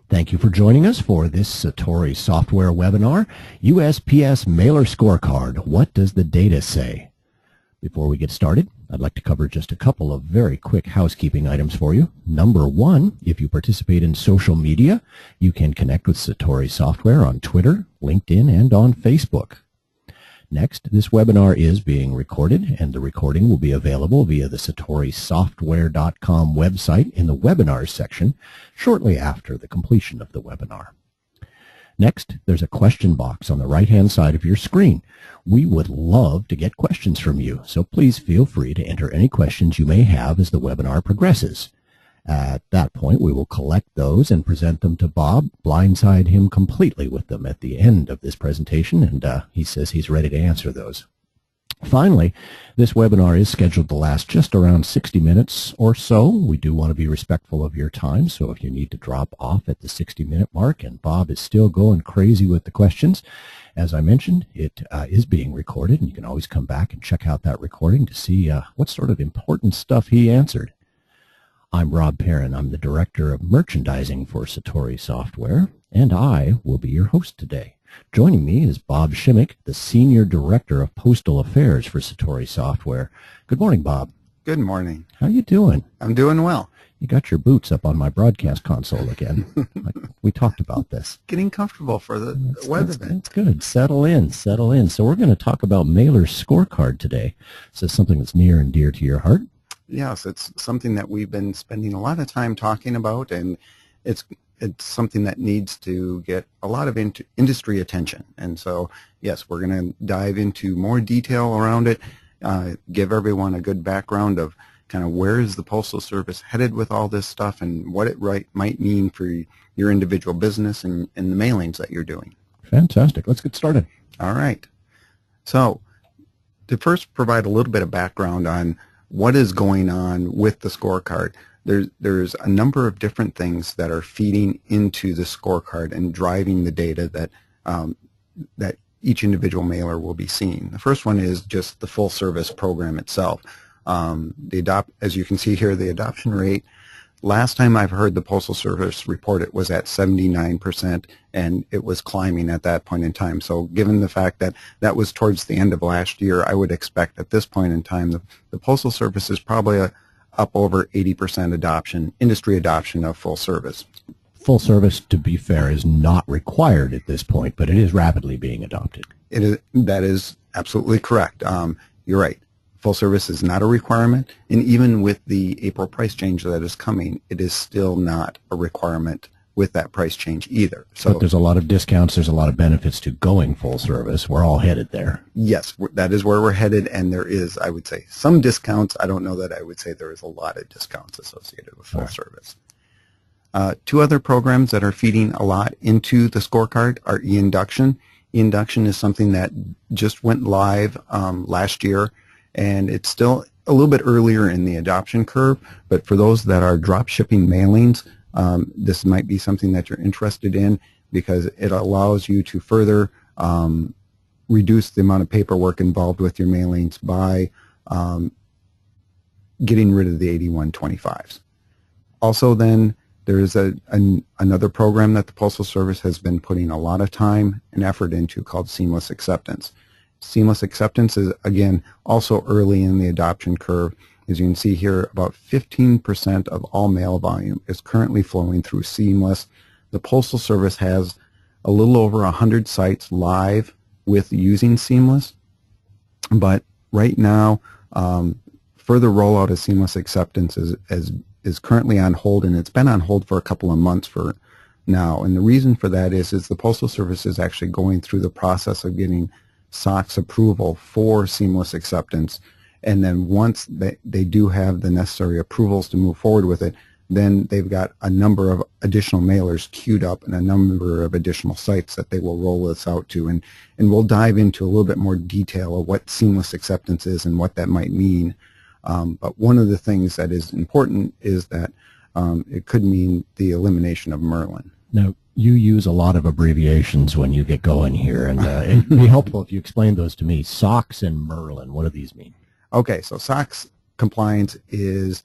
Thank you for joining us for this Satori Software webinar, USPS Mailer Scorecard. What does the data say? Before we get started, I'd like to cover just a couple of very quick housekeeping items for you. Number one, if you participate in social media, you can connect with Satori Software on Twitter, LinkedIn, and on Facebook. Next, this webinar is being recorded, and the recording will be available via the SatoriSoftware.com website in the Webinars section shortly after the completion of the webinar. Next, there's a question box on the right-hand side of your screen. We would love to get questions from you, so please feel free to enter any questions you may have as the webinar progresses. At that point, we will collect those and present them to Bob, blindside him completely with them at the end of this presentation, and he says he's ready to answer those. Finally, this webinar is scheduled to last just around 60 minutes or so. We do want to be respectful of your time, so if you need to drop off at the 60-minute mark and Bob is still going crazy with the questions, as I mentioned, it is being recorded, and you can always come back and check out that recording to see what sort of important stuff he answered. I'm Rob Perrin. I'm the Director of Merchandising for Satori Software, and I will be your host today. Joining me is Bob Schimek, the Senior Director of Postal Affairs for Satori Software. Good morning, Bob. Good morning. How you doing? I'm doing well. You got your boots up on my broadcast console again. We talked about this. Getting comfortable for the web event. That's good. Settle in, settle in. So we're going to talk about Mailer Scorecard today. This is something that's near and dear to your heart. Yes, it's something that we've been spending a lot of time talking about, and it's something that needs to get a lot of industry attention. And so, yes, we're going to dive into more detail around it, give everyone a good background of kind of where is the Postal Service headed with all this stuff and what it might mean for your individual business and the mailings that you're doing. Fantastic. Let's get started. All right. So to first provide a little bit of background on what is going on with the scorecard, there's a number of different things that are feeding into the scorecard and driving the data that that each individual mailer will be seeing. The first one is just the full service program itself. As you can see here, the adoption rate, last time I've heard the Postal Service report, it was at 79%, and it was climbing at that point in time. So given the fact that that was towards the end of last year, I would expect at this point in time the Postal Service is probably up over 80% adoption, industry adoption of full service. Full service, to be fair, is not required at this point, but it is rapidly being adopted. That is absolutely correct. You're right. Full service is not a requirement, and even with the April price change that is coming, it is still not a requirement with that price change either. So, but there's a lot of discounts, there's a lot of benefits to going full service. We're all headed there. Yes, that is where we're headed, and there is, I would say, some discounts. I don't know that I would say there is a lot of discounts associated with full service. Two other programs that are feeding a lot into the scorecard are e-induction. E-induction is something that just went live last year, and it's still a little bit earlier in the adoption curve, but for those that are drop shipping mailings, this might be something that you're interested in because it allows you to further reduce the amount of paperwork involved with your mailings by getting rid of the 8125s. Also then, there is another program that the Postal Service has been putting a lot of time and effort into called Seamless Acceptance. Seamless Acceptance is, again, also early in the adoption curve. As you can see here, about 15% of all mail volume is currently flowing through Seamless. The Postal Service has a little over 100 sites live with using Seamless, but right now, further rollout of Seamless Acceptance is currently on hold, and it's been on hold for a couple of months for now. And the reason for that is the Postal Service is actually going through the process of getting SOX approval for Seamless Acceptance, and then once they do have the necessary approvals to move forward with it, then they've got a number of additional mailers queued up and a number of additional sites that they will roll this out to, and we'll dive into a little bit more detail of what Seamless Acceptance is and what that might mean. But one of the things that is important is that it could mean the elimination of Merlin. Now, you use a lot of abbreviations when you get going here, and it'd be helpful if you explain those to me. SOX and Merlin, what do these mean? Okay, so SOX compliance is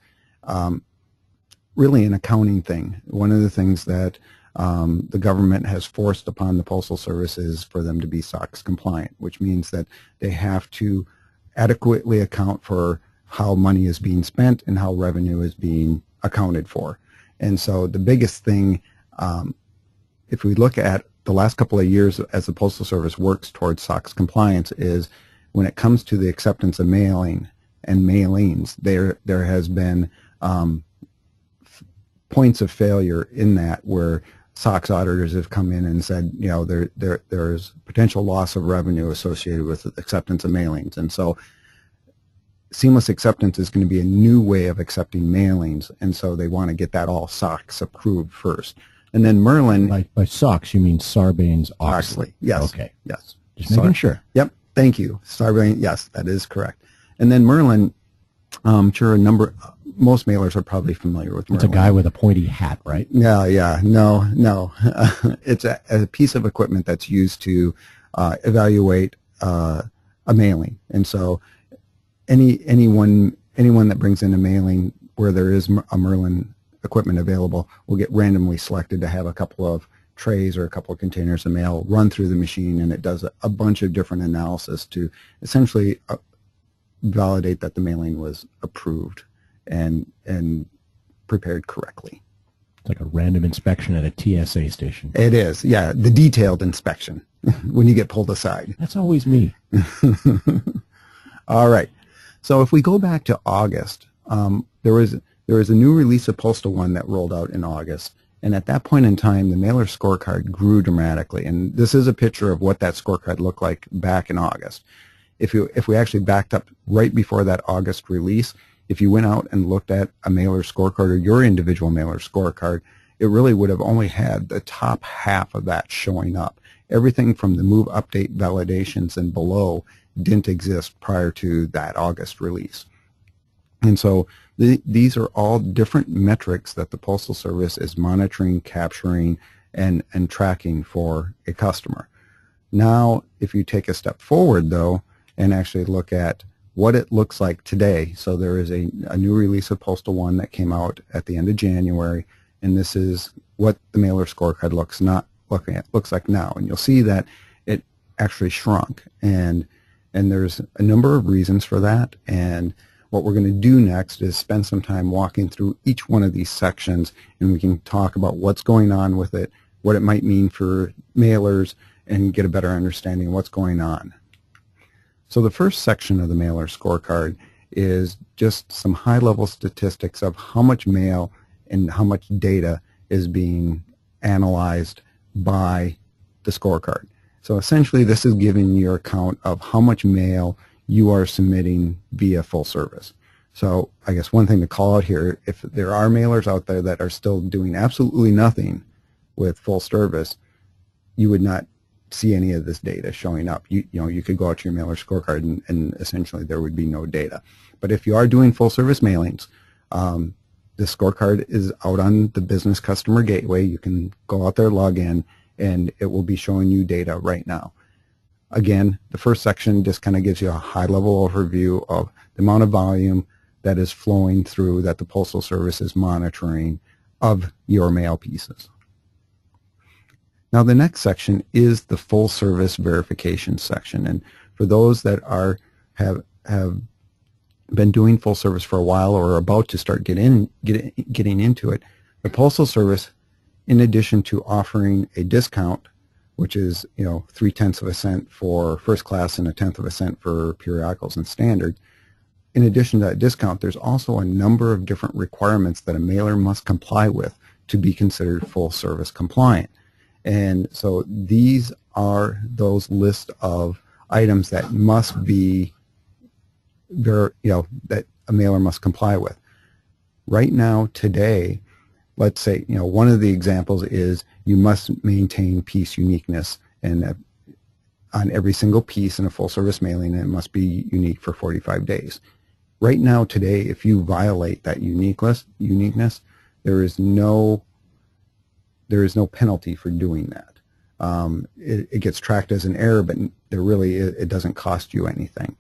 really an accounting thing. One of the things that the government has forced upon the Postal Services for them to be SOX compliant, which means that they have to adequately account for how money is being spent and how revenue is being accounted for. And so the biggest thing, if we look at the last couple of years as the Postal Service works towards SOX compliance, is when it comes to the acceptance of mailing and mailings, there has been points of failure in that where SOX auditors have come in and said, you know, there's potential loss of revenue associated with acceptance of mailings. And so seamless acceptance is going to be a new way of accepting mailings, and so they want to get that all SOX approved first. And then Merlin... By SOX, you mean Sarbanes-Oxley? Yes. Okay. Yes. Just making sure. Yep. Thank you. Sarbanes, yes, that is correct. And then Merlin, sure, most mailers are probably familiar with Merlin. It's a guy with a pointy hat, right? Yeah. No. It's a piece of equipment that's used to evaluate a mailing. And so anyone that brings in a mailing where there is a Merlin equipment available will get randomly selected to have a couple of trays or a couple of containers of mail run through the machine, and it does a bunch of different analysis to essentially validate that the mailing was approved and prepared correctly. It's like a random inspection at a TSA station. It is, yeah, the detailed inspection when you get pulled aside. That's always me. All right. So if we go back to August, there was a new release of Postal One that rolled out in August. And at that point in time, the Mailer Scorecard grew dramatically. And this is a picture of what that scorecard looked like back in August. If we actually backed up right before that August release, if you went out and looked at a Mailer Scorecard or your individual Mailer Scorecard, it really would have only had the top half of that showing up. Everything from the move, update, validations, and below didn't exist prior to that August release. And so these are all different metrics that the Postal Service is monitoring, capturing, and tracking for a customer. Now, if you take a step forward, though, and actually look at what it looks like today. So there is a new release of Postal One that came out at the end of January, and this is what the Mailer Scorecard looks like now. And you'll see that it actually shrunk, and there's a number of reasons for that. And what we're going to do next is spend some time walking through each one of these sections, and we can talk about what's going on with it, what it might mean for mailers, and get a better understanding of what's going on. So the first section of the Mailer Scorecard is just some high-level statistics of how much mail and how much data is being analyzed by the scorecard. So essentially this is giving your account of how much mail you are submitting via full service. So I guess one thing to call out here, if there are mailers out there that are still doing absolutely nothing with full service, you would not see any of this data showing up. You could go out to your Mailer Scorecard and essentially there would be no data. But if you are doing full service mailings, the scorecard is out on the business customer gateway. You can go out there, log in, and it will be showing you data right now. Again, the first section just kind of gives you a high-level overview of the amount of volume that is flowing through that the Postal Service is monitoring of your mail pieces. Now the next section is the full service verification section, and for those that have been doing full service for a while or are about to start getting into it, the Postal Service, in addition to offering a discount, which is 0.3 of a cent for first class and 1/10 of a cent for periodicals and standard, in addition to that discount, there's also a number of different requirements that a mailer must comply with to be considered full service compliant. And so these are those list of items that must be that a mailer must comply with. Right now, today, let's say, one of the examples is you must maintain piece uniqueness, and on every single piece in a full service mailing, it must be unique for 45 days. Right now, today, if you violate that uniqueness, there is no penalty for doing that. It gets tracked as an error, but it doesn't cost you anything.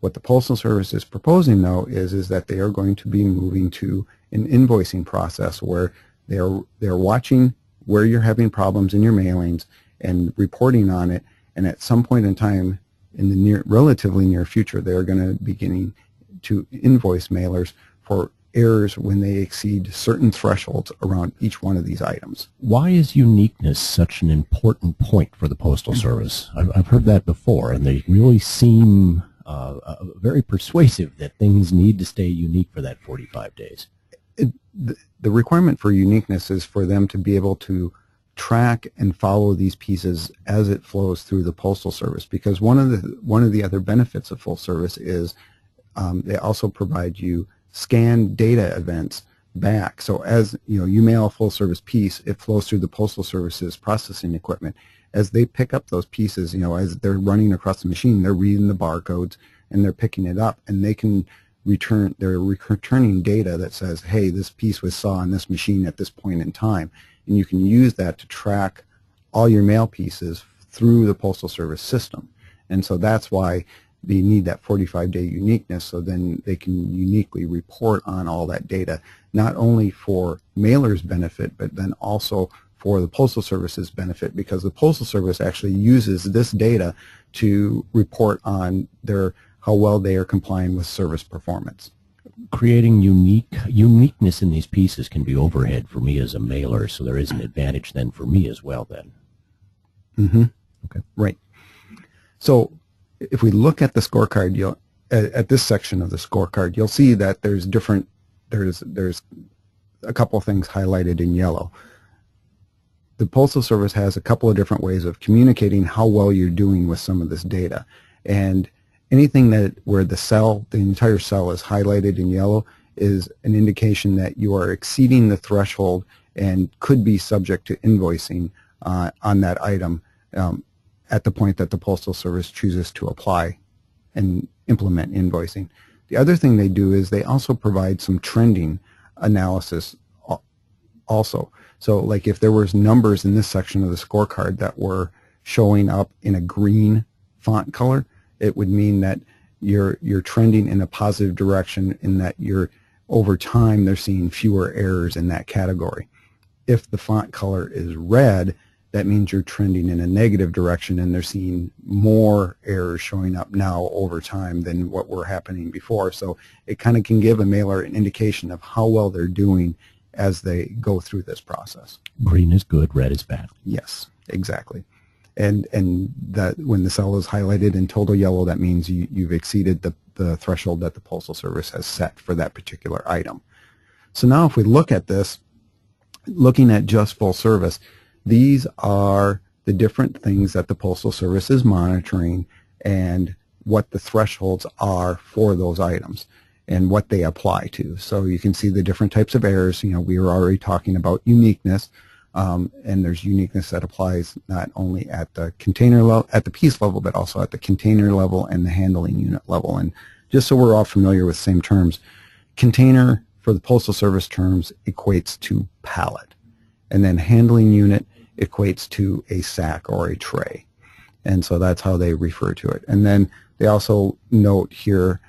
What the Postal Service is proposing, though, is that they are going to be moving to an invoicing process where they're watching where you're having problems in your mailings and reporting on it, and at some point in time in the relatively near future, they're going to be beginning to invoice mailers for errors when they exceed certain thresholds around each one of these items. Why is uniqueness such an important point for the Postal Service? I've heard that before, and they really seem very persuasive that things need to stay unique for that 45 days. The requirement for uniqueness is for them to be able to track and follow these pieces as it flows through the Postal Service, because one of the other benefits of full service is they also provide you scanned data events back. So as you mail a full service piece, it flows through the Postal Service's processing equipment. As they pick up those pieces, as they're running across the machine, they're reading the barcodes and they're picking it up, and they can returning data that says, hey, this piece was saw on this machine at this point in time, and you can use that to track all your mail pieces through the Postal Service system. And so that's why they need that 45-day uniqueness, so then they can uniquely report on all that data, not only for mailers' benefit, but then also for the Postal Service's benefit, because the Postal Service actually uses this data to report on how well they are complying with service performance. Creating uniqueness in these pieces can be overhead for me as a mailer, so there is an advantage then for me as well then. Mm-hmm. Okay. Right. So if we look at the scorecard, at this section of the scorecard, you'll see that there's a couple of things highlighted in yellow. The Postal Service has a couple of different ways of communicating how well you're doing with some of this data, and anything where the entire cell is highlighted in yellow is an indication that you are exceeding the threshold and could be subject to invoicing on that item at the point that the Postal Service chooses to apply and implement invoicing. The other thing they do is they also provide some trending analysis also. So like if there was numbers in this section of the scorecard that were showing up in a green font color, it would mean that you're trending in a positive direction, in that over time they're seeing fewer errors in that category. If the font color is red, that means you're trending in a negative direction and they're seeing more errors showing up now over time than what were happening before. So it kind of can give a mailer an indication of how well they're doing as they go through this process. Green is good, red is bad. Yes, exactly. And that when the cell is highlighted in total yellow, that means you've exceeded the threshold that the Postal Service has set for that particular item. So now if we look at this, looking at just full service, these are the different things that the Postal Service is monitoring and what the thresholds are for those items and what they apply to. So you can see the different types of errors. We were already talking about uniqueness, and there's uniqueness that applies not only at the container level, at the piece level, but also at the container level and the handling unit level. And just so we're all familiar with the same terms, container for the Postal Service terms equates to pallet, and then handling unit equates to a sack or a tray. And so that's how they refer to it. And then they also note here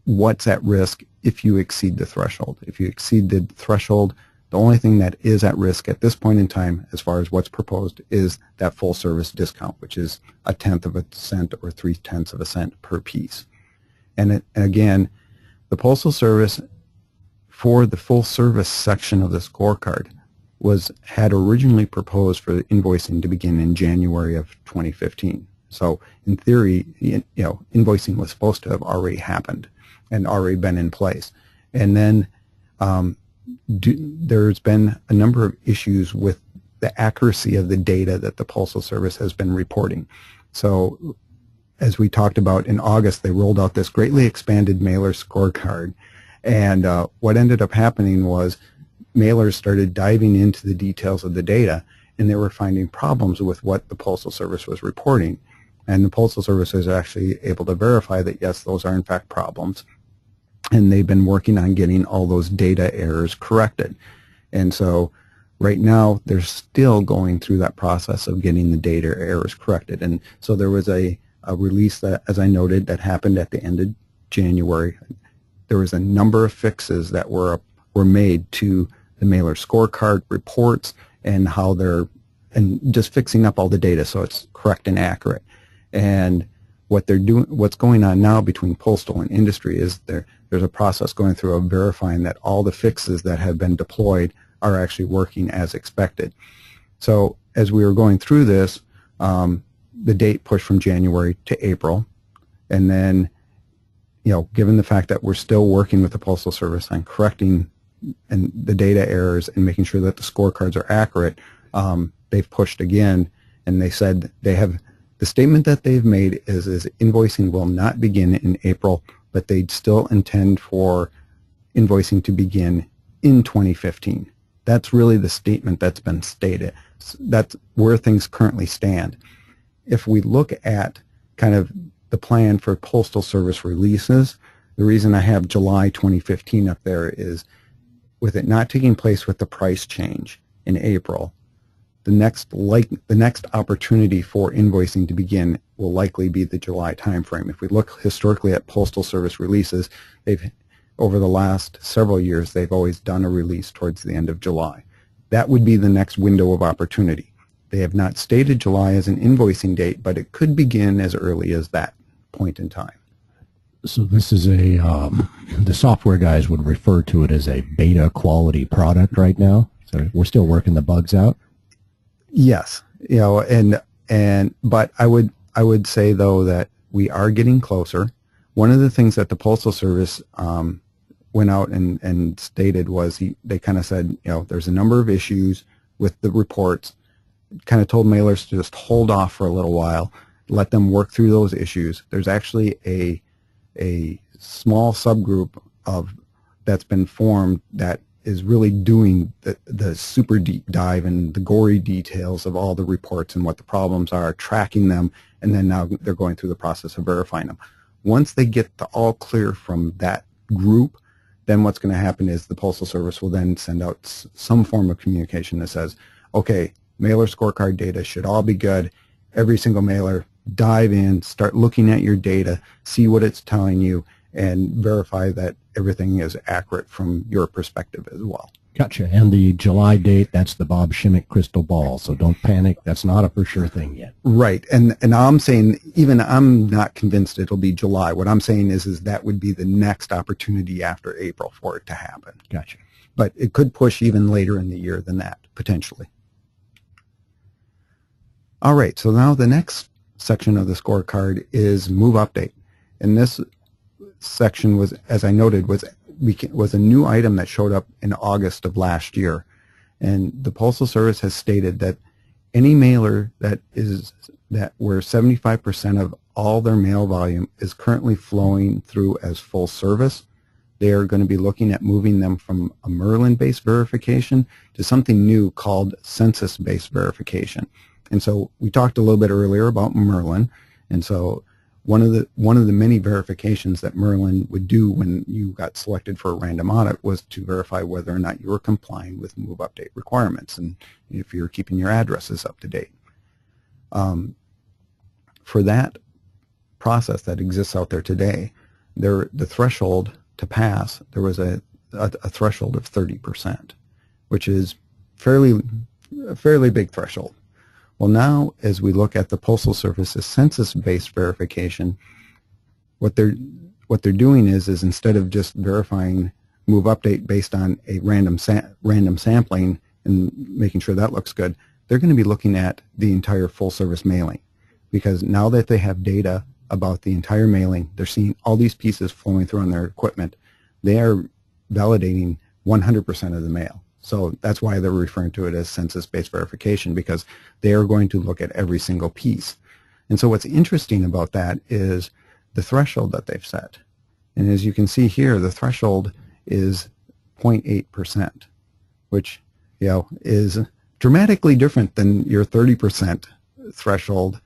what's at risk if you exceed the threshold. If you exceed the threshold, the only thing that is at risk at this point in time, as far as what's proposed, is that full service discount, which is 1/10 of a cent or 3/10 of a cent per piece. And again, the Postal Service, for the full service section of the scorecard, had originally proposed for invoicing to begin in January of 2015. So in theory, invoicing was supposed to have already happened and already been in place. And then there's been a number of issues with the accuracy of the data that the Postal Service has been reporting. So as we talked about in August, they rolled out this greatly expanded mailer scorecard. And what ended up happening was mailers started diving into the details of the data, and they were finding problems with what the Postal Service was reporting. And the Postal Service is actually able to verify that, yes, those are in fact problems. And they've been working on getting all those data errors corrected. And so right now, they're still going through that process of getting the data errors corrected. And so there was a release that, as I noted, that happened at the end of January. There was a number of fixes that were made to the mailer scorecard reports and how they're, and just fixing up all the data so it's correct and accurate. And what they're doing, what's going on now between postal and industry is there's a process going through of verifying that all the fixes that have been deployed are actually working as expected. So as we were going through this, the date pushed from January to April, and then, you know, given the fact that we're still working with the Postal Service on correcting and the data errors and making sure that the scorecards are accurate, they've pushed again, and they said they have, the statement that they've made is invoicing will not begin in April, but they'd still intend for invoicing to begin in 2015. That's really the statement that's been stated. That's where things currently stand. If we look at kind of the plan for Postal Service releases, the reason I have July 2015 up there is, with it not taking place with the price change in April, the next opportunity for invoicing to begin will likely be the July timeframe. If we look historically at Postal Service releases, over the last several years, they've always done a release towards the end of July. That would be the next window of opportunity. They have not stated July as an invoicing date, but it could begin as early as that point in time. So this is the software guys would refer to it as a beta quality product right now. So we're still working the bugs out. Yes, you know, but I would say though that we are getting closer. One of the things that the Postal Service went out and stated was they kind of said, you know, there's a number of issues with the reports. Kind of told mailers to just hold off for a little while, let them work through those issues. There's actually a small subgroup that's been formed that is really doing the super deep dive and the gory details of all the reports and what the problems are, tracking them, and then now they're going through the process of verifying them. Once they get the all clear from that group, then what's going to happen is the Postal Service will then send out some form of communication that says, okay, mailer scorecard data should all be good. Every single mailer, dive in, start looking at your data, see what it's telling you, and verify that everything is accurate from your perspective as well. Gotcha. And the July date, that's the Bob Schimek crystal ball, so don't panic. That's not a for sure thing yet. Right. And I'm saying, even I'm not convinced it'll be July. What I'm saying is that would be the next opportunity after April for it to happen. Gotcha. But it could push even later in the year than that, potentially. All right, so now the next section of the scorecard is move update. And this section was, as I noted, was a new item that showed up in August of last year. And the Postal Service has stated that any mailer where 75% of all their mail volume is currently flowing through as full service, they are going to be looking at moving them from a Merlin-based verification to something new called Census-based verification. And so we talked a little bit earlier about Merlin, and so one of the many verifications that Merlin would do when you got selected for a random audit was to verify whether or not you were complying with move update requirements and if you're keeping your addresses up to date. For that process that exists out there today, the threshold to pass, there was a threshold of 30%, which is a fairly big threshold. Well, now as we look at the Postal Service's census-based verification, what they're doing is instead of just verifying move update based on a random sampling and making sure that looks good, they're going to be looking at the entire full service mailing, because now that they have data about the entire mailing, they're seeing all these pieces flowing through on their equipment, they are validating 100% of the mail. So that's why they're referring to it as census-based verification, because they are going to look at every single piece. And so what's interesting about that is the threshold that they've set. And as you can see here, the threshold is 0.8%, which, you know, is dramatically different than your 30% threshold.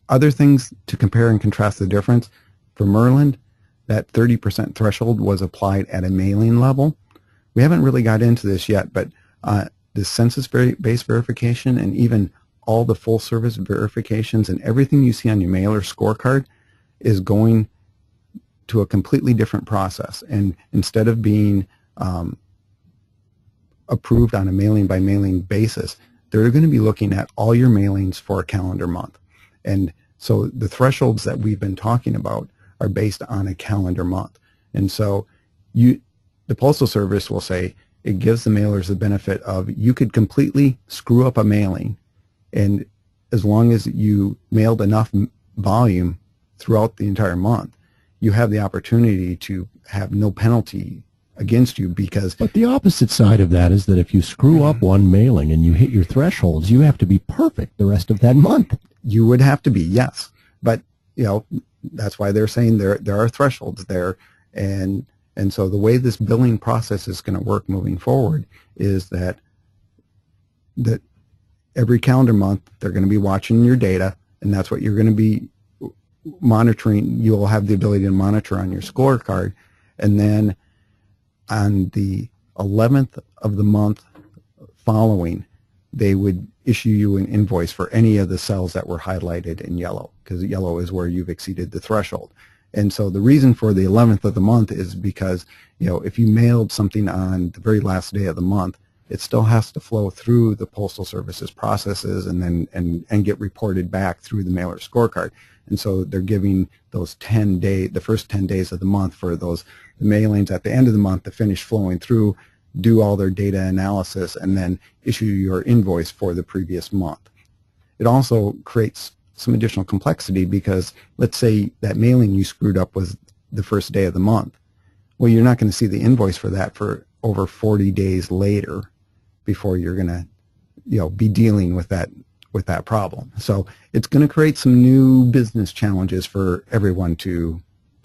Other things to compare and contrast the difference, for Merlin, that 30% threshold was applied at a mailing level. We haven't really got into this yet, but the census-based verification and even all the full-service verifications and everything you see on your mailer scorecard is going to a completely different process. And instead of being approved on a mailing by mailing basis, they're going to be looking at all your mailings for a calendar month. And so the thresholds that we've been talking about are based on a calendar month. And so the Postal Service will say it gives the mailers the benefit of you could completely screw up a mailing, and as long as you mailed enough volume throughout the entire month, you have the opportunity to have no penalty against you because... But the opposite side of that is that if you screw up one mailing and you hit your thresholds, you have to be perfect the rest of that month. You would have to be, yes. But, that's why they're saying there are thresholds there. And so the way this billing process is going to work moving forward is that every calendar month they're going to be watching your data, and that's what you're going to be monitoring. You'll have the ability to monitor on your scorecard, and then on the 11th of the month following, they would issue you an invoice for any of the cells that were highlighted in yellow, because yellow is where you've exceeded the threshold. And so the reason for the 11th of the month is because, if you mailed something on the very last day of the month, it still has to flow through the Postal Service's processes and then and get reported back through the mailer scorecard. And so they're giving those the first 10 days of the month for those mailings at the end of the month to finish flowing through, do all their data analysis, and then issue your invoice for the previous month. It also creates some additional complexity because let's say that mailing you screwed up was the first day of the month. Well, you're not going to see the invoice for that for over 40 days later before you're going to be dealing with that problem. So it's going to create some new business challenges for everyone to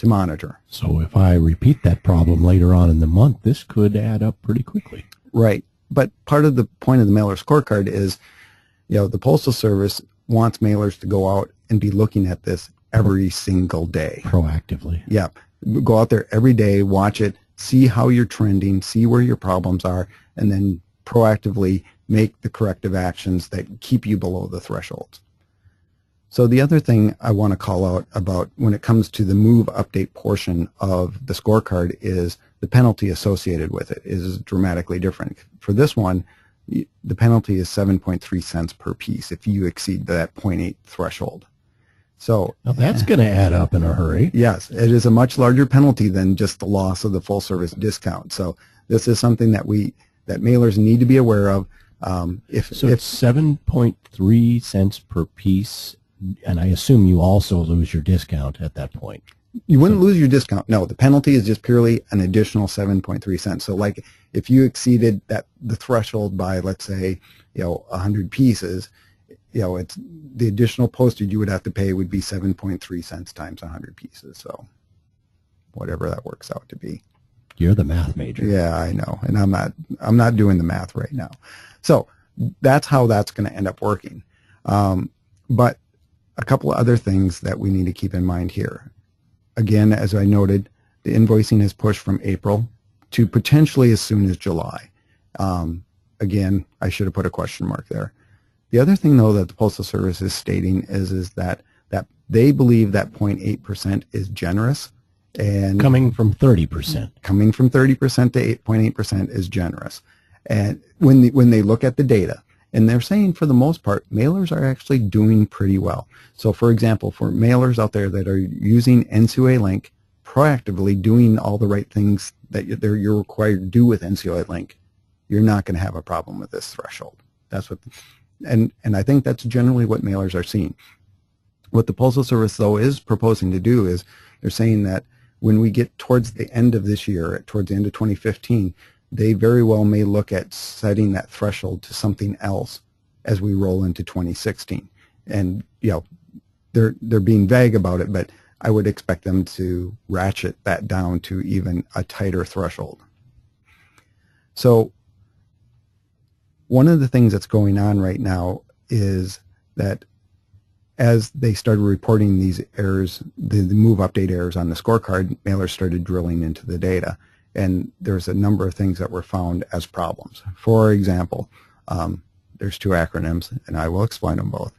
monitor. So if I repeat that problem later on in the month, this could add up pretty quickly. Right. But part of the point of the mailer scorecard is, the Postal Service wants mailers to go out and be looking at this every single day. Proactively. Yeah. Go out there every day, watch it, see how you're trending, see where your problems are, and then proactively make the corrective actions that keep you below the thresholds. So the other thing I want to call out about when it comes to the move update portion of the scorecard is the penalty associated with it is dramatically different. For this one, the penalty is 7.3 cents per piece if you exceed that 0.8 threshold. So now that's going to add up in a hurry. Yes, it is a much larger penalty than just the loss of the full service discount. So this is something that mailers need to be aware of. If it's 7.3 cents per piece, and I assume you also lose your discount at that point. You wouldn't lose your discount. No, the penalty is just purely an additional 7.3 cents. So like if you exceeded the threshold by, let's say, 100 pieces, it's the additional postage you would have to pay would be 7.3 cents times 100 pieces. So whatever that works out to be. You're the math major. Yeah, I know. And I'm not doing the math right now. So that's how that's going to end up working. But a couple of other things that we need to keep in mind here. Again, as I noted, the invoicing is pushed from April to potentially as soon as July. Again, I should have put a question mark there. The other thing, though, that the Postal Service is stating is that they believe that 0.8% is generous. And coming from 30%. Coming from 30% to 8.8% is generous. And when they look at the data, and they're saying for the most part, mailers are actually doing pretty well. So for example, for mailers out there that are using NCOA Link, proactively doing all the right things that you're required to do with NCOA Link, you're not going to have a problem with this threshold. That's what, and I think that's generally what mailers are seeing. What the Postal Service, though, is proposing to do is they're saying that when we get towards the end of this year, towards the end of 2015, they very well may look at setting that threshold to something else as we roll into 2016. And, they're being vague about it, but I would expect them to ratchet that down to even a tighter threshold. So one of the things that's going on right now is that as they started reporting these errors, the move update errors on the scorecard, mailers started drilling into the data. And there's a number of things that were found as problems. For example, there's two acronyms, and I will explain them both.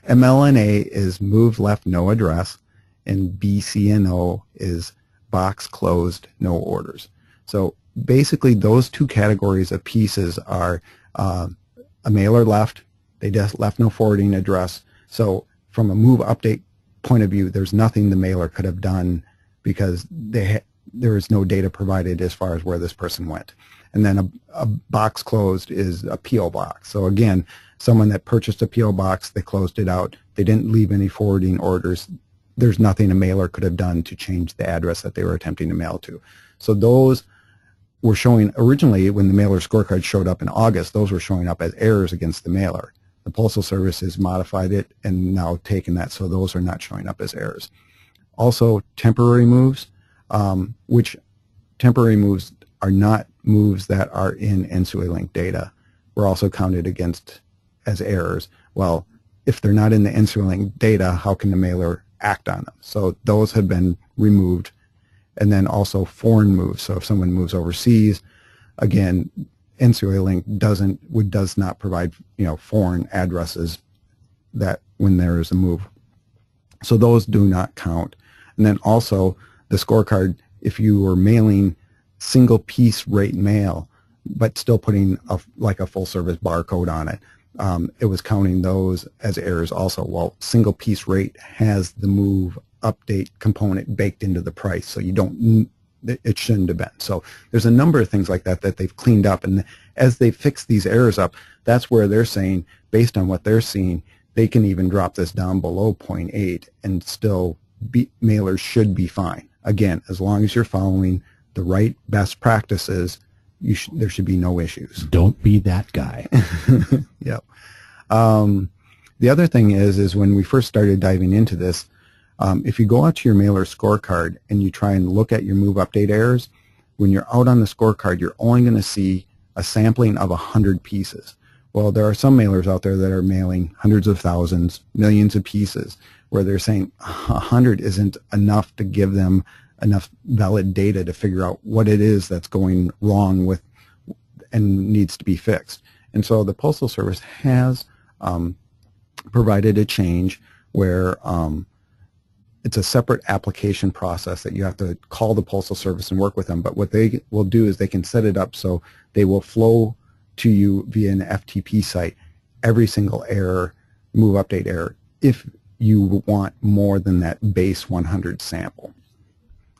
MLNA is moved left no address, and BCNO is box closed no orders. So basically those two categories of pieces are a mailer left, they just left no forwarding address. So from a move update point of view, there's nothing the mailer could have done because there is no data provided as far as where this person went. And then a box closed is a P.O. box. So again, someone that purchased a P.O. box, they closed it out, they didn't leave any forwarding orders. There's nothing a mailer could have done to change the address that they were attempting to mail to. So those were showing, originally when the mailer scorecard showed up in August, those were showing up as errors against the mailer. The Postal Service has modified it and now taken that, so those are not showing up as errors. Also, temporary moves, which temporary moves are not moves that are in NCUA-linked data, were also counted against as errors. Well, if they're not in the NCUA-linked data, how can the mailer act on them? So those have been removed. And then also foreign moves. So if someone moves overseas, again, NCUA-linked does not provide foreign addresses that when there is a move. So those do not count. And then also the scorecard, if you were mailing single piece rate mail, but still putting like a full service barcode on it, it was counting those as errors also. Well, single piece rate has the move update component baked into the price, so it shouldn't have been. So there's a number of things like that that they've cleaned up, and as they fix these errors up, that's where they're saying, based on what they're seeing, they can even drop this down below 0.8 and still mailers should be fine. Again, as long as you're following the right best practices, there should be no issues. Don't be that guy. Yep. The other thing is when we first started diving into this, if you go out to your mailer scorecard and you try and look at your move update errors, when you're out on the scorecard, you're only going to see a sampling of 100 pieces. Well, there are some mailers out there that are mailing hundreds of thousands, millions of pieces, where they're saying 100 isn't enough to give them enough valid data to figure out what it is that's going wrong with and needs to be fixed. And so the Postal Service has provided a change where it's a separate application process that you have to call the Postal Service and work with them. But what they will do is they can set it up so they will flow to you via an FTP site every single error, move update error, if you want more than that base 100 sample.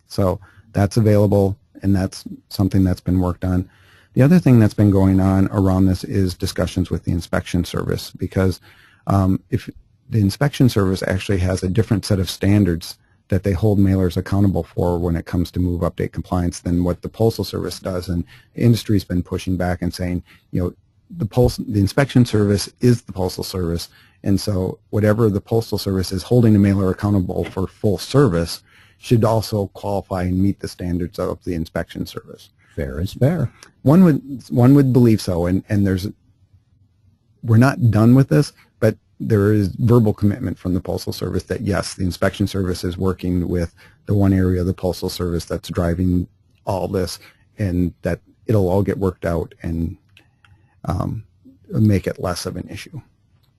So that's available, and that's something that's been worked on. The other thing that's been going on around this is discussions with the inspection service, because if the inspection service actually has a different set of standards that they hold mailers accountable for when it comes to move update compliance than what the Postal Service does, and the industry's been pushing back and saying, the inspection service is the Postal Service, and so whatever the Postal Service is holding a mailer accountable for full service should also qualify and meet the standards of the inspection service. Fair is fair. One would believe so, and we're not done with this, but there is verbal commitment from the Postal Service that yes, the inspection service is working with the one area of the Postal Service that's driving all this, and that it'll all get worked out and make it less of an issue.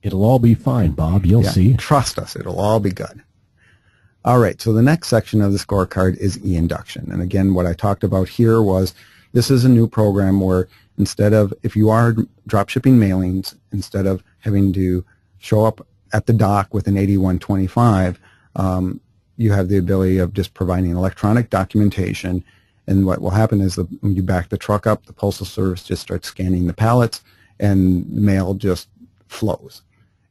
It'll all be fine, Bob. You'll see. Trust us, it'll all be good. All right, so the next section of the scorecard is e-induction. And again, what I talked about here was this is a new program where instead of, if you are drop shipping mailings, instead of having to show up at the dock with an 8125, you have the ability of just providing electronic documentation. And what will happen is when you back the truck up, the Postal Service just starts scanning the pallets and mail just flows.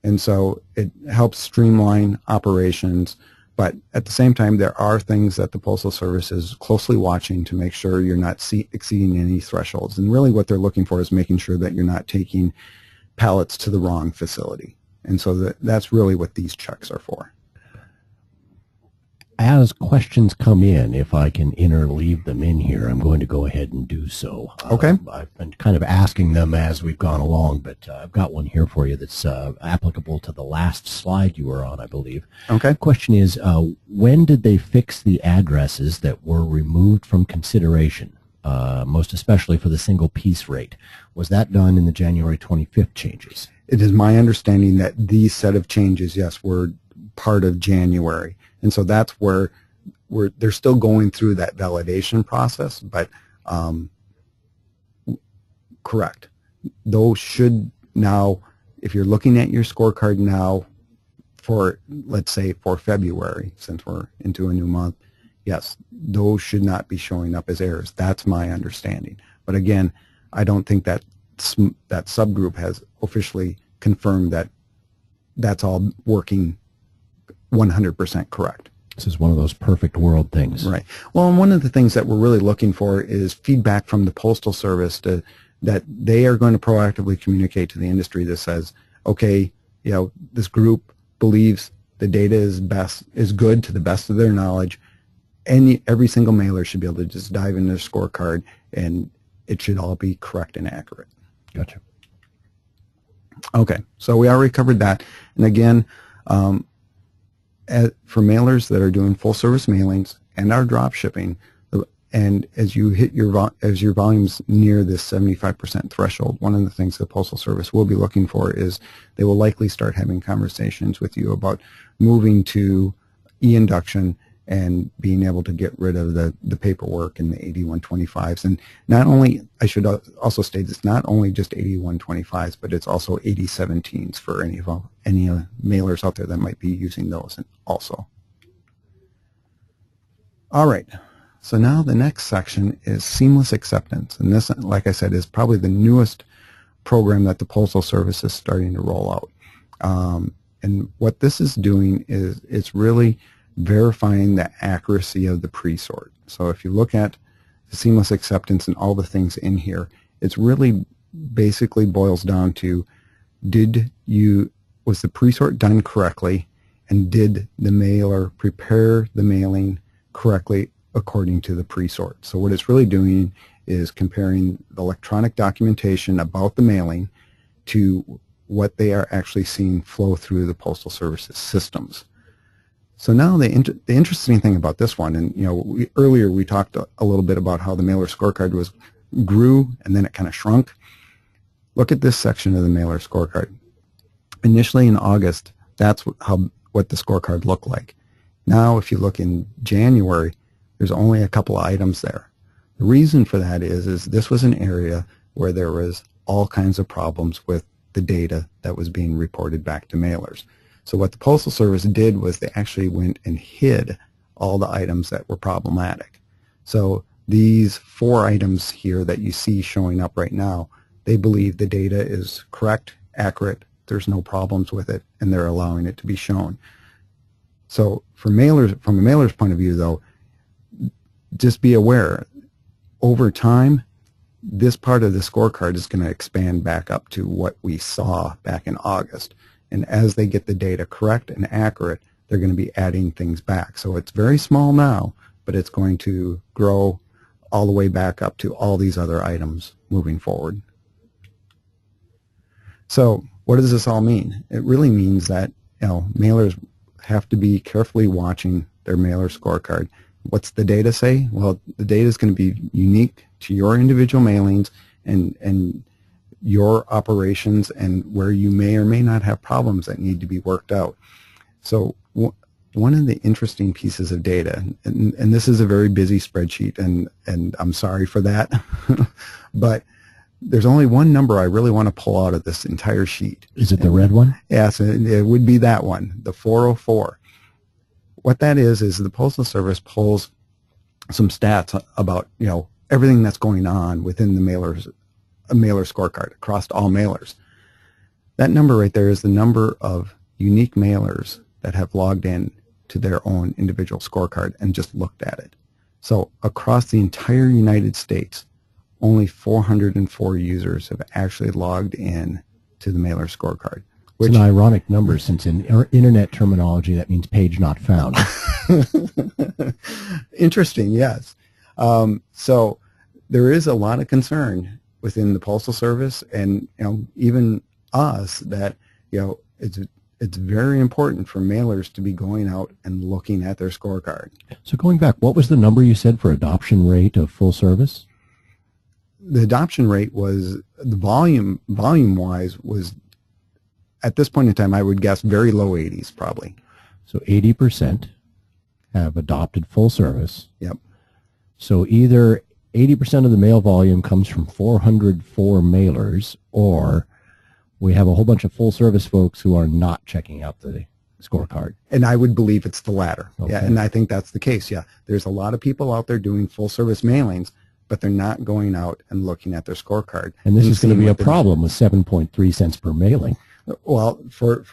And so it helps streamline operations. But at the same time, there are things that the Postal Service is closely watching to make sure you're not exceeding any thresholds. And really what they're looking for is making sure that you're not taking pallets to the wrong facility. And so that's really what these checks are for. As questions come in, if I can interleave them in here, I'm going to go ahead and do so. Okay. I've been kind of asking them as we've gone along, but I've got one here for you that's applicable to the last slide you were on, I believe. Okay. The question is, when did they fix the addresses that were removed from consideration, most especially for the single piece rate? Was that done in the January 25th changes? It is my understanding that these set of changes, yes, were part of January. And so that's where they're still going through that validation process, but Correct. Those should now, if you're looking at your scorecard now for, let's say, for February, since we're into a new month, yes, those should not be showing up as errors. That's my understanding. But again, I don't think that that subgroup has officially confirmed that that's all working 100% correct. This is one of those perfect world things. Right. Well, and one of the things that we're really looking for is feedback from the Postal Service that they are going to proactively communicate to the industry that says, okay, this group believes the data is good to the best of their knowledge. Every single mailer should be able to just dive into their scorecard, and it should all be correct and accurate. Gotcha. Okay, so we already covered that. And again, for mailers that are doing full service mailings and are drop shipping, and as you hit your volumes near this 75% threshold, one of the things the Postal Service will be looking for is they will likely start having conversations with you about moving to e-induction and being able to get rid of the paperwork and the 8125s. And not only, I should also state, it's not only just 8125s, but it's also 8017s for any mailers out there that might be using those also. All right. So now the next section is seamless acceptance. And this, like I said, is probably the newest program that the Postal Service is starting to roll out. And what this is doing is it's really verifying the accuracy of the pre-sort. So if you look at the seamless acceptance and all the things in here, it's really basically boils down to, was the pre-sort done correctly, and did the mailer prepare the mailing correctly according to the pre-sort? So what it's really doing is comparing the electronic documentation about the mailing to what they are actually seeing flow through the Postal Service's systems. So now the interesting thing about this one, and earlier we talked a little bit about how the Mailer Scorecard grew and then it kind of shrunk. Look at this section of the Mailer Scorecard. Initially in August, that's what the scorecard looked like. Now if you look in January, there's only a couple of items there. The reason for that is this was an area where there was all kinds of problems with the data that was being reported back to mailers. So what the Postal Service did was they actually went and hid all the items that were problematic. So these 4 items here that you see showing up right now, they believe the data is correct, accurate, there's no problems with it, and they're allowing it to be shown. So for mailers, from a mailer's point of view though, just be aware, over time, this part of the scorecard is going to expand back up to what we saw back in August. And as they get the data correct and accurate, they're going to be adding things back. So it's very small now, but it's going to grow all the way back up to all these other items moving forward. So what does this all mean? It really means that mailers have to be carefully watching their mailer scorecard. What's the data say? Well, the data is going to be unique to your individual mailings and your operations and where you may or may not have problems that need to be worked out. So one of the interesting pieces of data, and this is a very busy spreadsheet, and I'm sorry for that, but there's only one number I really want to pull out of this entire sheet. Is it the red one? Yes, it would be that one, the 404. What that is the Postal Service pulls some stats about everything that's going on within the mailer scorecard across all mailers. That number right there is the number of unique mailers that have logged in to their own individual scorecard and just looked at it. So across the entire United States, only 404 users have actually logged in to the mailer scorecard. It's an ironic number, since in internet terminology that means page not found. Interesting, yes. So there is a lot of concern within the Postal Service and even us that it's very important for mailers to be going out and looking at their scorecard. So going back, what was the number you said for adoption rate of full service? The adoption rate was, the volume-wise was, at this point in time, I would guess very low 80s probably. So 80% have adopted full service. Yep. So either 80% of the mail volume comes from 404 mailers, or we have a whole bunch of full-service folks who are not checking out the scorecard. And I would believe it's the latter. Okay. Yeah, and I think that's the case. Yeah, there's a lot of people out there doing full-service mailings, but they're not going out and looking at their scorecard. And this is going to be a problem with 7.3 cents per mailing. Well, for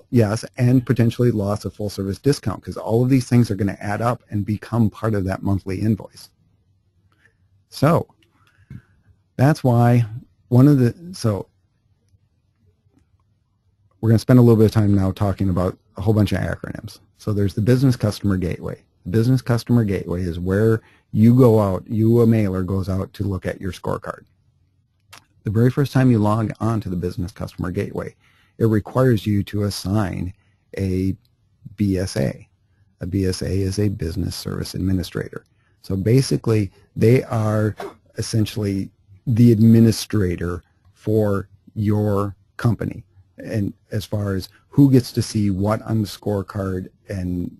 yes, and potentially loss of full-service discount, because all of these things are going to add up and become part of that monthly invoice. So that's why so we're going to spend a little bit of time now talking about a whole bunch of acronyms. So there's the Business Customer Gateway. The Business Customer Gateway is where you go out, a mailer goes out to look at your scorecard. The very first time you log on to the Business Customer Gateway, it requires you to assign a BSA. A BSA is a Business Service Administrator. So basically, they are essentially the administrator for your company, and as far as who gets to see what on the scorecard and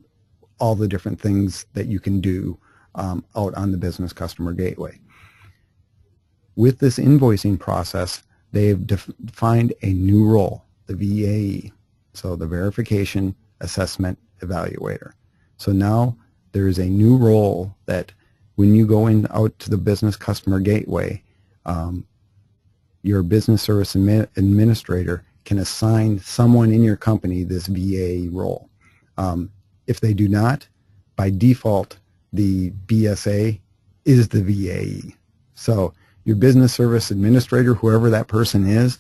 all the different things that you can do out on the Business Customer Gateway. With this invoicing process, they've defined a new role, the VAE, so the Verification Assessment Evaluator. So now there is a new role that when you go out to the Business Customer Gateway, your Business Service Administrator can assign someone in your company this VAE role. If they do not, by default, the BSA is the VAE. So your Business Service Administrator, whoever that person is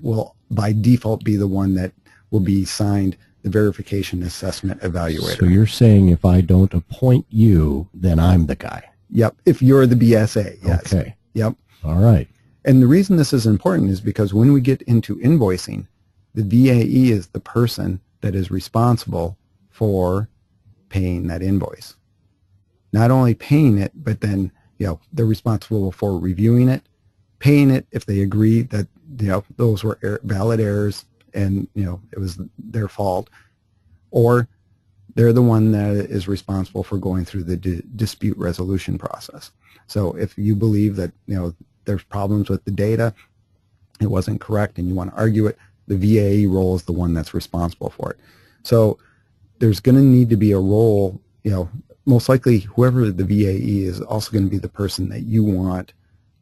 will by default be the one that will be assigned the Verification Assessment Evaluator. So you're saying if I don't appoint you, then I'm the guy? Yep, if you're the BSA, yes. Okay. Yep. All right. And the reason this is important is because when we get into invoicing, the VAE is the person that is responsible for paying that invoice. Not only paying it, but then they're responsible for reviewing it, paying it if they agree that those were valid errors and it was their fault, or they're the one that is responsible for going through the dispute resolution process. So if you believe that there's problems with the data, it wasn't correct, and you want to argue it, the VAE role is the one that's responsible for it. So there's going to need to be a role, most likely whoever the VAE is also going to be the person that you want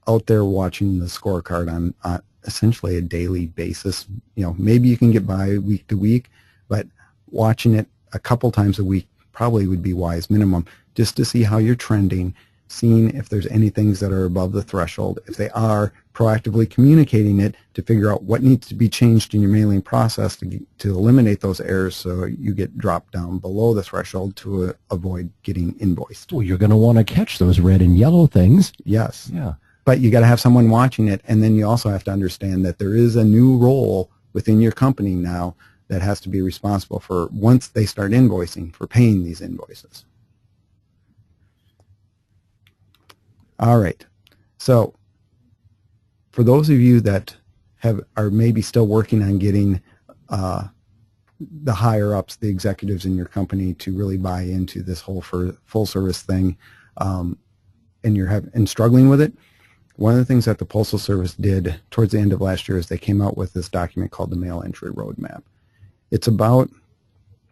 out there watching the scorecard on essentially a daily basis. Maybe you can get by week to week, but watching it a couple times a week probably would be wise minimum, just to see how you're trending, seeing if there's any things that are above the threshold. If they are, proactively communicating it to figure out what needs to be changed in your mailing process to eliminate those errors so you get dropped down below the threshold to avoid getting invoiced. Well, you're going to want to catch those red and yellow things. Yes. Yeah. But you got to have someone watching it, and then you also have to understand that there is a new role within your company now that has to be responsible for, once they start invoicing, for paying these invoices. All right. So for those of you that are maybe still working on getting the higher ups, the executives in your company to really buy into this whole full service thing, and you're struggling with it, one of the things that the Postal Service did towards the end of last year is they came out with this document called the Mail Entry Roadmap. It's about,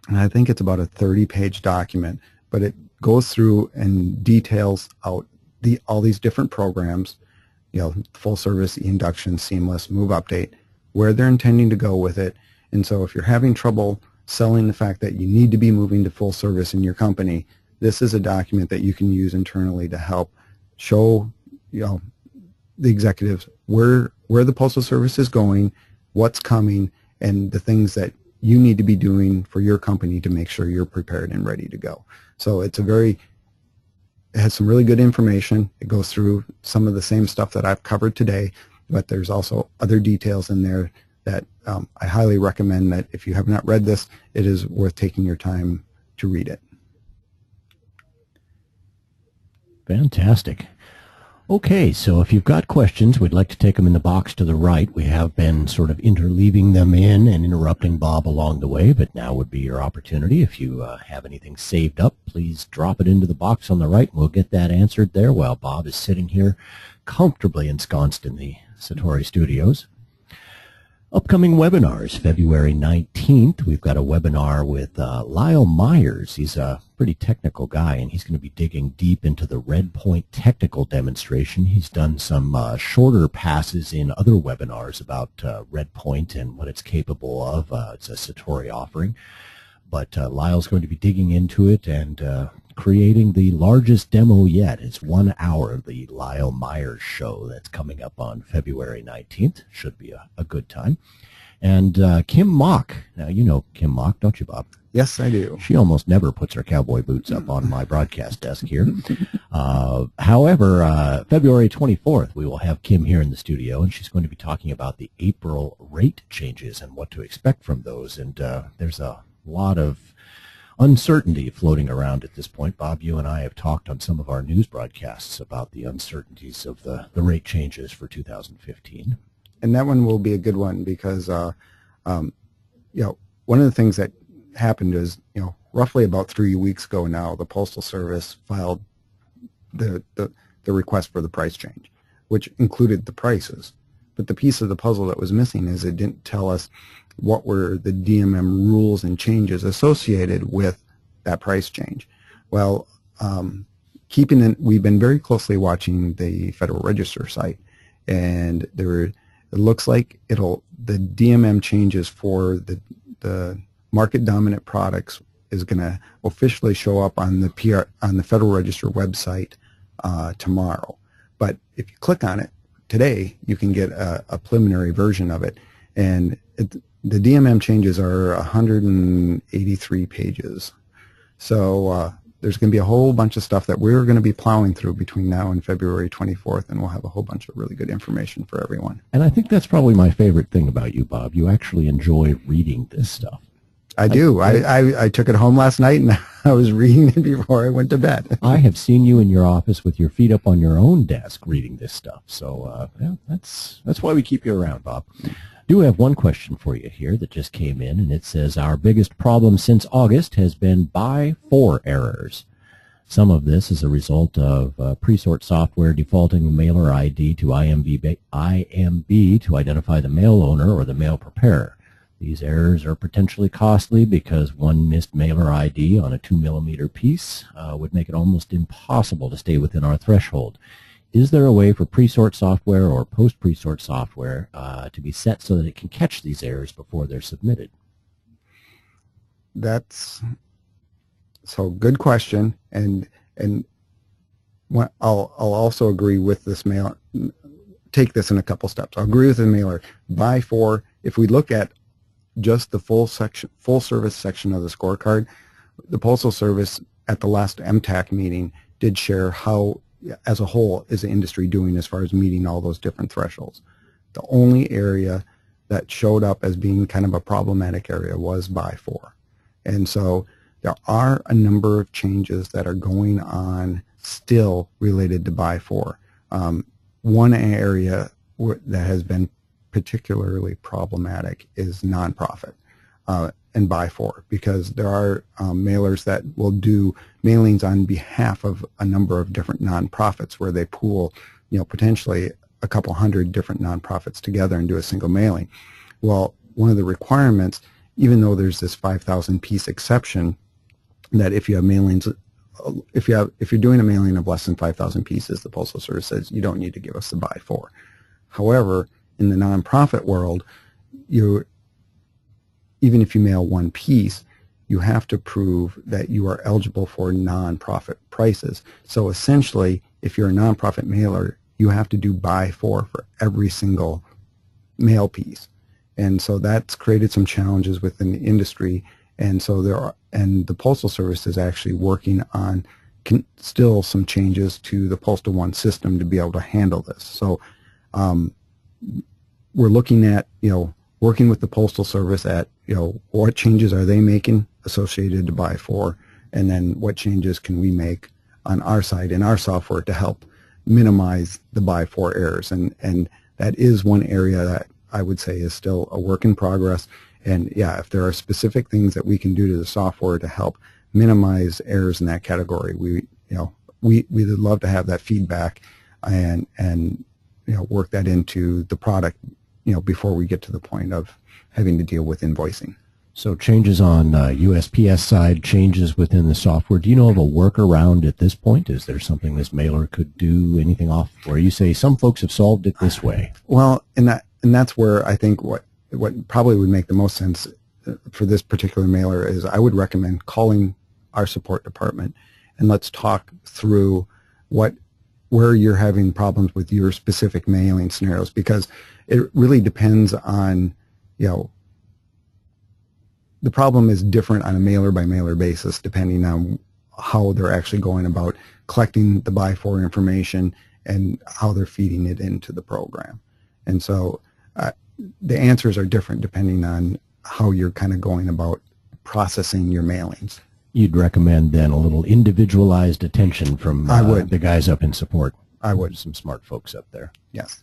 I think it's about a 30-page document, but it goes through and details out all these different programs, full service, e-induction, seamless, move update, where they're intending to go with it. And so if you're having trouble selling the fact that you need to be moving to full service in your company, this is a document that you can use internally to help show the executives where the Postal Service is going, what's coming, and the things that you need to be doing for your company to make sure you're prepared and ready to go. So it has some really good information. It goes through some of the same stuff that I've covered today, but there's also other details in there that I highly recommend that if you have not read this, it is worth taking your time to read it. Fantastic. Okay, so if you've got questions, we'd like to take them in the box to the right. We have been sort of interleaving them in and interrupting Bob along the way, but now would be your opportunity. If you have anything saved up, please drop it into the box on the right, and we'll get that answered there while Bob is sitting here comfortably ensconced in the Satori studios. Upcoming webinars, February 19th, we've got a webinar with Lyle Myers. He's a pretty technical guy, and he's going to be digging deep into the Redpoint technical demonstration. He's done some shorter passes in other webinars about Redpoint and what it's capable of. It's a Satori offering. But Lyle's going to be digging into it and creating the largest demo yet. It's 1 hour of the Lyle Myers show that's coming up on February 19th. Should be a good time. And Kim Mock. Now, you know Kim Mock, don't you, Bob? Yes, I do. She almost never puts her cowboy boots up on my broadcast desk here. However, February 24th, we will have Kim here in the studio, and she's going to be talking about the April rate changes and what to expect from those. And there's a lot of uncertainty floating around at this point. Bob, you and I have talked on some of our news broadcasts about the uncertainties of the rate changes for 2015. And that one will be a good one because, one of the things that happened is, roughly about 3 weeks ago now, the Postal Service filed the request for the price change, which included the prices. But the piece of the puzzle that was missing is it didn't tell us what were the DMM rules and changes associated with that price change. Well, we've been very closely watching the Federal Register site, and it looks like the DMM changes for the market dominant products is going to officially show up on the Federal Register website tomorrow. But if you click on it today, you can get a preliminary version of it, and the DMM changes are 183 pages. So there's going to be a whole bunch of stuff that we're going to be plowing through between now and February 24th, and we'll have a whole bunch of really good information for everyone. And I think that's probably my favorite thing about you, Bob. You actually enjoy reading this stuff. I do. I took it home last night, and I was reading it before I went to bed. I have seen you in your office with your feet up on your own desk reading this stuff. So that's why we keep you around, Bob. Do have one question for you here that just came in, and it says, our biggest problem since August has been by-for errors. Some of this is a result of pre-sort software defaulting the mailer ID to IMB to identify the mail owner or the mail preparer. These errors are potentially costly because one missed mailer ID on a 2-millimeter piece would make it almost impossible to stay within our threshold. Is there a way for pre-sort software or post-pre-sort software to be set so that it can catch these errors before they're submitted? So good question, and I'll also agree with this mail. Take this in a couple steps. I'll agree with the mailer. By-for, if we look at just the full service section of the scorecard, the Postal Service at the last MTAC meeting did share how, as a whole, is the industry doing as far as meeting all those different thresholds. The only area that showed up as being kind of a problematic area was by-for. And so there are a number of changes that are going on still related to by-for. One area that has been particularly problematic is nonprofit and by-for, because there are mailers that will do mailings on behalf of a number of different nonprofits where they pool, potentially a couple hundred different nonprofits together and do a single mailing. Well, one of the requirements, even though there's this 5,000 piece exception, that if you have mailings, if you're doing a mailing of less than 5,000 pieces, the Postal Service says you don't need to give us the by-for. However, in the nonprofit world, even if you mail one piece, you have to prove that you are eligible for nonprofit prices. So essentially, if you're a nonprofit mailer, you have to do by-for every single mail piece. And so that's created some challenges within the industry. And so the Postal Service is actually working on still some changes to the Postal One system to be able to handle this. So we're looking at, working with the Postal Service at, what changes are they making associated to by-for, and then what changes can we make on our side in our software to help minimize the by-for errors. And that is one area that I would say is still a work in progress. And yeah, if there are specific things that we can do to the software to help minimize errors in that category, we'd love to have that feedback and work that into the product, before we get to the point of having to deal with invoicing. So changes on USPS side, changes within the software. Do you know of a workaround at this point? Is there something this mailer could do, anything off where you say some folks have solved it this way? Well, and that's where I think what probably would make the most sense for this particular mailer is I would recommend calling our support department and let's talk through where you're having problems with your specific mailing scenarios, because it really depends on, the problem is different on a mailer by mailer basis depending on how they're actually going about collecting the by-for information and how they're feeding it into the program. And so the answers are different depending on how you're kind of going about processing your mailings. You'd recommend then a little individualized attention from the guys up in support. I would. Some smart folks up there. Yes.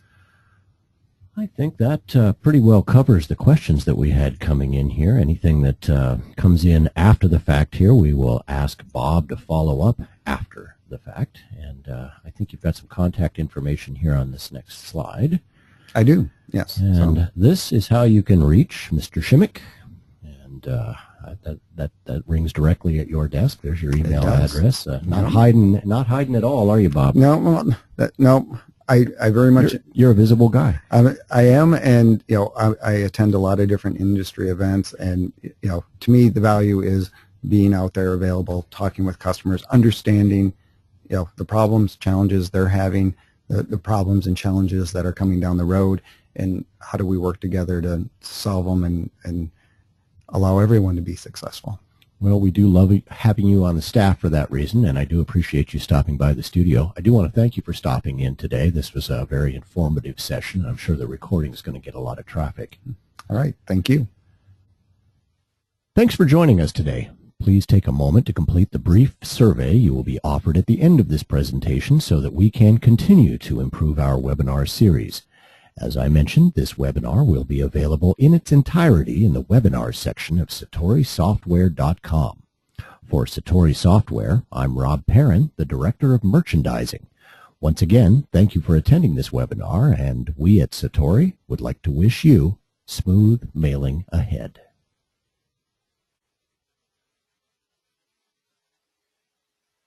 I think that pretty well covers the questions that we had coming in here. Anything that comes in after the fact here, we will ask Bob to follow up after the fact. And I think you've got some contact information here on this next slide. I do, yes. And this is how you can reach Mr. Schimek. And that rings directly at your desk. There's your email address. Not hiding at all, are you, Bob? No, no. I very much. You're a visible guy. I am, and I attend a lot of different industry events, and to me the value is being out there, available, talking with customers, understanding the problems, challenges they're having, the problems and challenges that are coming down the road, and how do we work together to solve them and allow everyone to be successful. Well, we do love having you on the staff for that reason, and I do appreciate you stopping by the studio. I do want to thank you for stopping in today. This was a very informative session. I'm sure the recording is going to get a lot of traffic. All right. Thank you. Thanks for joining us today. Please take a moment to complete the brief survey you will be offered at the end of this presentation so that we can continue to improve our webinar series. As I mentioned, this webinar will be available in its entirety in the webinar section of SatoriSoftware.com. For Satori Software, I'm Rob Perrin, the Director of Merchandising. Once again, thank you for attending this webinar, and we at Satori would like to wish you smooth mailing ahead.